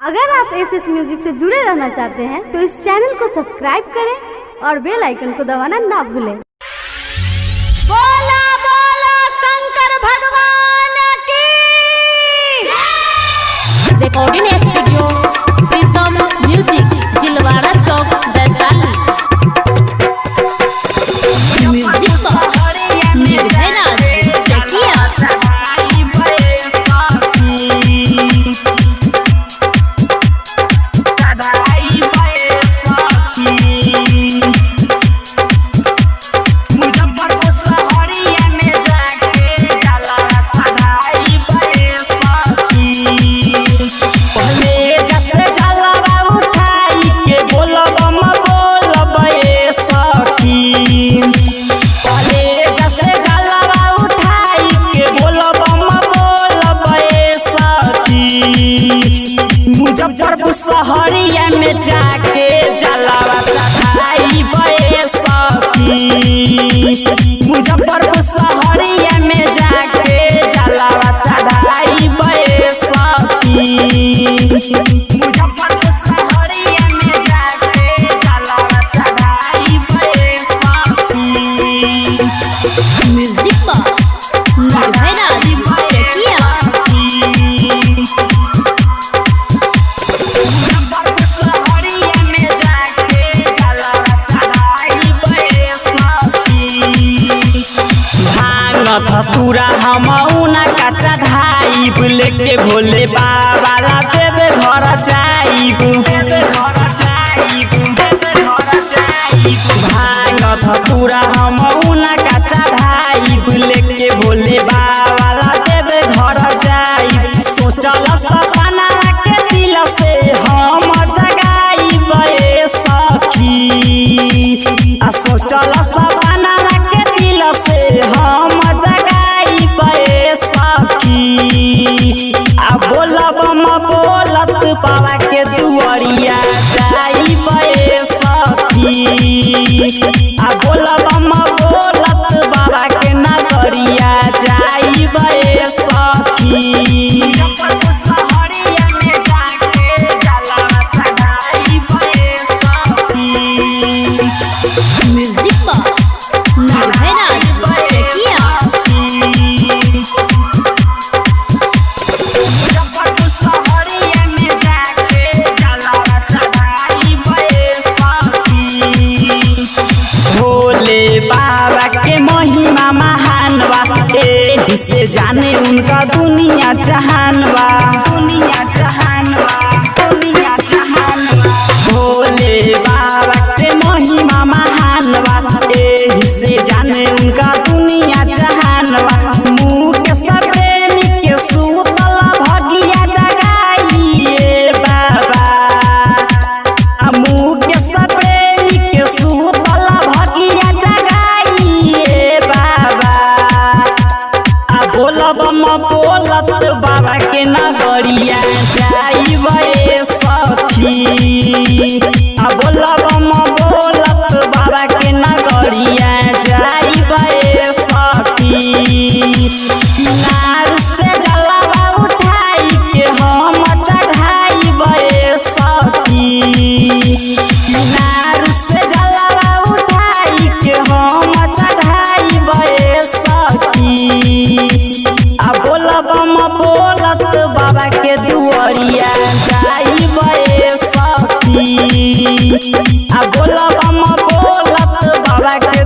अगर आप SS music से जुड़े रहना चाहते हैं तो इस चैनल को सब्सक्राइब करें और बेल आइकन को दबाना ना भूलें। बोला बोला शंकर भगवान की। रिकॉर्डिंग स्टूडियो प्रीतम म्यूजिक, जिलवाड़ा चौक, वैशाली। म्यूजिक पर निर्भय राज चकिया। मुजफ्फरपुर शहरिया में जाके जलावा चढ़ाई बे सखी। मुजफ्फरपुर शहरिया में जाके जलावा चढ़ाई बे सखी। मुजफ्फरपुर शहरिया में जाके जलावा चढ़ाई बे सखी। म्यूजिक पर निर्भय राज चकिया। धतूरा हमौना का चढ़ाइब लेके भोले बाबा ला देवे घर जाइब। भांग धतूरा हमौना का चढ़ाइब लेके भोले बाबा ला देवे घर जाइब। सोचल सपना के दिल से हम जगाइब सखी। आ सोचल सपना के दिल से हम बोलत बाबा के दुआरिया जाई बे सखी। आ बोलत बाबा के नगरिया जाई बे सखी। शहरिया में जाके जलावा चढ़ाई बे सखी। म्यूजिक पर निर्भय राज चकिया। बाबा के महिमा महान बा, एही से जाने उनका दुनिया जहान बा। दुनिया जहान बा, दुनिया जहान बा। भोले बाबा के महिमा महान बा, एही से जाने उनका दुनिया जहान बा। मुँह के सप्रेमी के सूतल भगिया जगाइए बाबा। मुँह के सप्रेमी के सूतल भगिया बोलत बाबा के नगरिया जाई बे सखी। आ बोलत बाबा के नगरिया जाई बे सखी। किनार से जलावा उठाई के हम चढ़ाई बे सखी। किनार से जलावा उठाई के हम चढ़ाई बे सखी। बोलत बाबा के दुआरिया जाई बे सखी। आ बोलत बाबा के